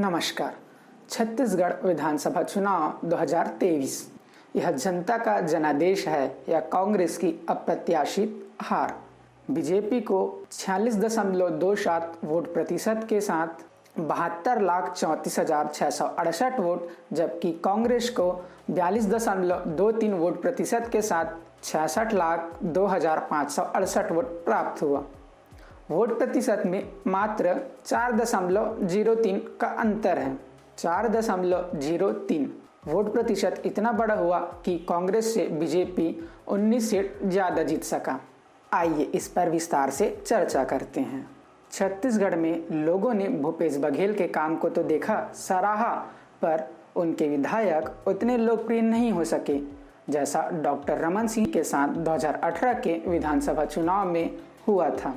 नमस्कार। छत्तीसगढ़ विधानसभा चुनाव 2023 यह जनता का जनादेश है या कांग्रेस की अप्रत्याशित हार। बीजेपी को 46.27 वोट प्रतिशत के साथ 72,34,668 वोट, जबकि कांग्रेस को 42.23 वोट प्रतिशत के साथ 66,02,568 वोट प्राप्त हुआ। वोट प्रतिशत में मात्र 4.03 का अंतर है। 4.03 वोट प्रतिशत इतना बड़ा हुआ कि कांग्रेस से बीजेपी 19 सीट ज्यादा जीत सका। आइए इस पर विस्तार से चर्चा करते हैं। छत्तीसगढ़ में लोगों ने भूपेश बघेल के काम को तो देखा, सराहा, पर उनके विधायक उतने लोकप्रिय नहीं हो सके जैसा डॉक्टर रमन सिंह के साथ 2018 के विधानसभा चुनाव में हुआ था।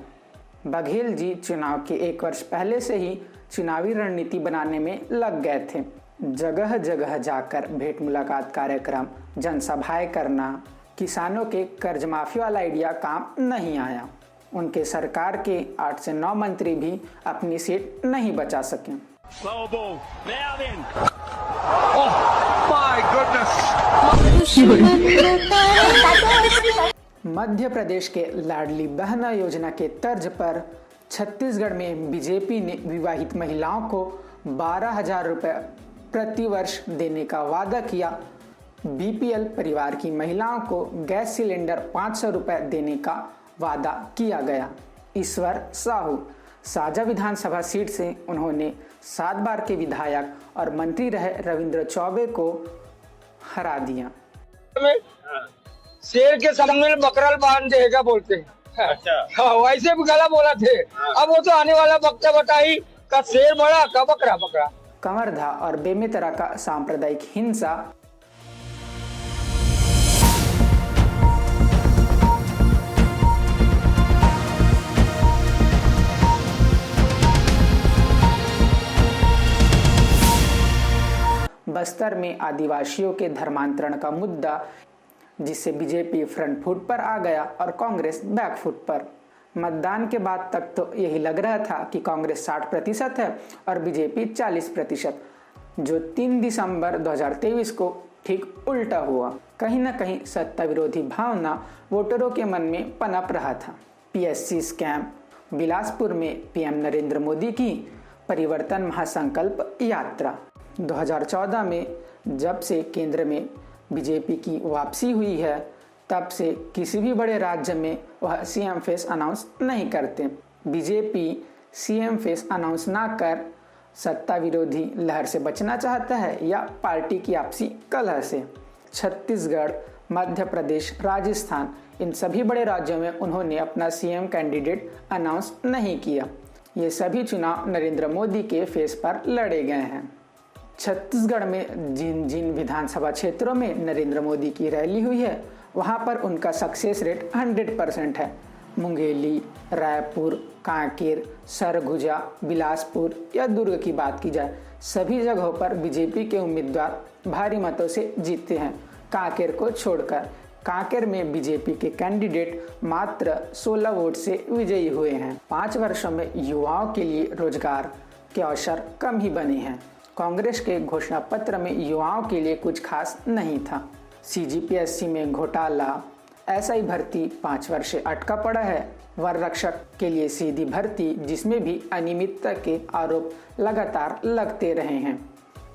बघेल जी चुनाव के 1 वर्ष पहले से ही चुनावी रणनीति बनाने में लग गए थे। जगह जगह जाकर भेंट मुलाकात कार्यक्रम, जनसभाएं करना, किसानों के कर्ज माफी वाला आइडिया काम नहीं आया। उनके सरकार के 8 से 9 मंत्री भी अपनी सीट नहीं बचा सके। मध्य प्रदेश के लाडली बहन योजना के तर्ज पर छत्तीसगढ़ में बीजेपी ने विवाहित महिलाओं को 12,000 रुपये प्रति वर्ष देने का वादा किया। बीपीएल परिवार की महिलाओं को गैस सिलेंडर 500 रुपये देने का वादा किया गया। ईश्वर साहू साजा विधानसभा सीट से उन्होंने 7 बार के विधायक और मंत्री रहे रविंद्र चौबे को हरा दिया। शेर के सामने बकरल बांध देगा बोलते हैं। अच्छा। हाँ, वैसे भी गला बोला थे। अब वो तो आने वाला वक्त बताई का शेर बड़ा का बकरा बकरा। कमरधा और बेमेतरा का सांप्रदायिक हिंसा, बस्तर में आदिवासियों के धर्मांतरण का मुद्दा, जिससे बीजेपी फ्रंट फुट पर आ गया और कांग्रेस बैक फुट पर। मतदान के बाद तक तो यही लग रहा था कि कांग्रेस 60% है और बीजेपी 40%, जो 3 दिसंबर 2023 को ठीक उल्टा हुआ। कहीं न कहीं सत्ता विरोधी भावना वोटरों के मन में पनप रहा था। पीएससी स्कैम, बिलासपुर में पीएम नरेंद्र मोदी की परिवर्तन महासंकल्प यात्रा। 2014 में जब से केंद्र में बीजेपी की वापसी हुई है, तब से किसी भी बड़े राज्य में वह सीएम फेस अनाउंस नहीं करते। बीजेपी सीएम फेस अनाउंस ना कर सत्ता विरोधी लहर से बचना चाहता है या पार्टी की आपसी कलह से। छत्तीसगढ़, मध्य प्रदेश, राजस्थान, इन सभी बड़े राज्यों में उन्होंने अपना सीएम कैंडिडेट अनाउंस नहीं किया। ये सभी चुनाव नरेंद्र मोदी के फेस पर लड़े गए हैं। छत्तीसगढ़ में जिन जिन विधानसभा क्षेत्रों में नरेंद्र मोदी की रैली हुई है, वहां पर उनका सक्सेस रेट 100% है। मुंगेली, रायपुर, कांकेर, सरगुजा, बिलासपुर या दुर्ग की बात की जाए, सभी जगहों पर बीजेपी के उम्मीदवार भारी मतों से जीते हैं, कांकेर को छोड़कर। कांकेर में बीजेपी के कैंडिडेट मात्र 16 वोट से विजयी हुए हैं। 5 वर्षों में युवाओं के लिए रोजगार के अवसर कम ही बने हैं। कांग्रेस के घोषणा पत्र में युवाओं के लिए कुछ खास नहीं था। सीजीपीएससी में घोटाला, एसआई भर्ती 5 वर्ष से अटका पड़ा है। वर रक्षक के लिए सीधी भर्ती, जिसमें भी अनियमितता के आरोप लगातार लगते रहे हैं।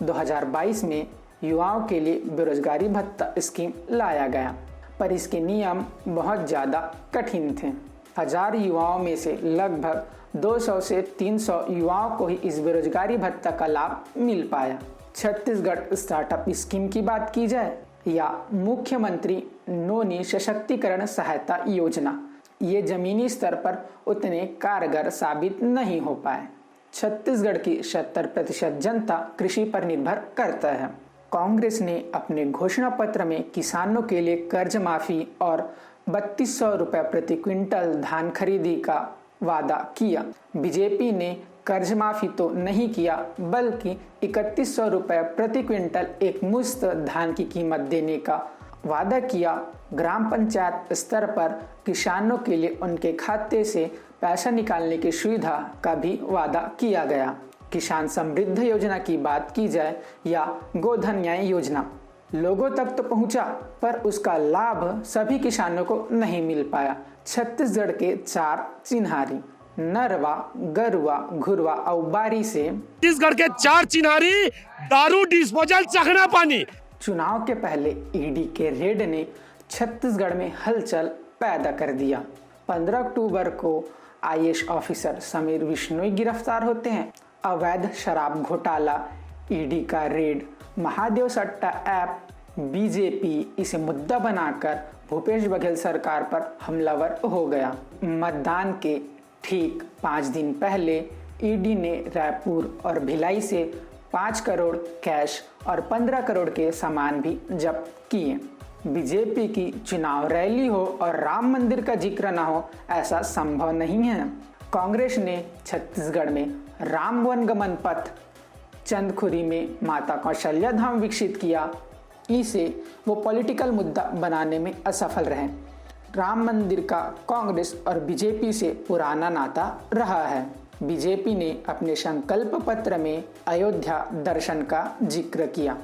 2022 में युवाओं के लिए बेरोजगारी भत्ता स्कीम लाया गया, पर इसके नियम बहुत ज़्यादा कठिन थे। 1000 युवाओं में से लगभग 200 से 300 युवाओं को ही इस बेरोजगारी भत्ता का लाभ मिल पाया। छत्तीसगढ़ स्टार्टअप स्कीम की बात की जाए या मुख्यमंत्री नोनी सशक्तिकरण सहायता योजना, ये जमीनी स्तर पर उतने कारगर साबित नहीं हो पाए। छत्तीसगढ़ की 70% जनता कृषि पर निर्भर करता है। कांग्रेस ने अपने घोषणा पत्र में किसानों के लिए कर्ज माफी और 3200 रुपये प्रति क्विंटल धान खरीदी का वादा किया। बीजेपी ने कर्ज माफी तो नहीं किया, बल्कि 3100 रुपये प्रति क्विंटल एक मुश्त धान की कीमत देने का वादा किया। ग्राम पंचायत स्तर पर किसानों के लिए उनके खाते से पैसा निकालने की सुविधा का भी वादा किया गया। किसान समृद्ध योजना की बात की जाए या गोधन न्याय योजना, लोगों तक तो पहुंचा पर उसका लाभ सभी किसानों को नहीं मिल पाया। छत्तीसगढ़ के 4 चिन्हारी नरवा, गरुआ, घुरवा और बारी से छत्तीसगढ़ के 4 चिन्हारी दारू डिस्पोजल चखना पानी। चुनाव के पहले ईडी के रेड ने छत्तीसगढ़ में हलचल पैदा कर दिया। 15 अक्टूबर को आईएएस ऑफिसर समीर विश्नोई गिरफ्तार होते हैं। अवैध शराब घोटाला, ईडी का रेड, महादेव सट्टा ऐप, बीजेपी इसे मुद्दा बनाकर भूपेश बघेल सरकार पर हमलावर हो गया। मतदान के ठीक 5 दिन पहले ईडी ने रायपुर और भिलाई से 5 करोड़ कैश और 15 करोड़ के सामान भी जब्त किए। बीजेपी की चुनाव रैली हो और राम मंदिर का जिक्र न हो, ऐसा संभव नहीं है। कांग्रेस ने छत्तीसगढ़ में राम वनगमन पथ, चंदखुरी में माता कौशल्या धाम विकसित किया। इसे वो पॉलिटिकल मुद्दा बनाने में असफल रहे। राम मंदिर का कांग्रेस और बीजेपी से पुराना नाता रहा है। बीजेपी ने अपने संकल्प पत्र में अयोध्या दर्शन का जिक्र किया।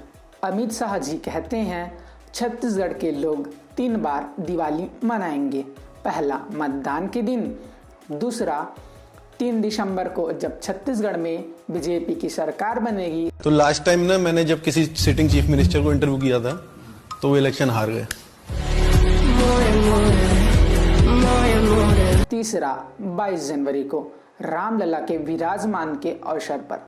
अमित शाह जी कहते हैं छत्तीसगढ़ के लोग 3 बार दिवाली मनाएंगे। पहला मतदान के दिन, दूसरा 3 दिसंबर को जब छत्तीसगढ़ में बीजेपी की सरकार बनेगी। तो लास्ट टाइम ना मैंने जब किसी सिटिंग चीफ मिनिस्टर को इंटरव्यू किया था तो वो इलेक्शन हार गए। तीसरा 22 जनवरी को रामलला के विराजमान के अवसर पर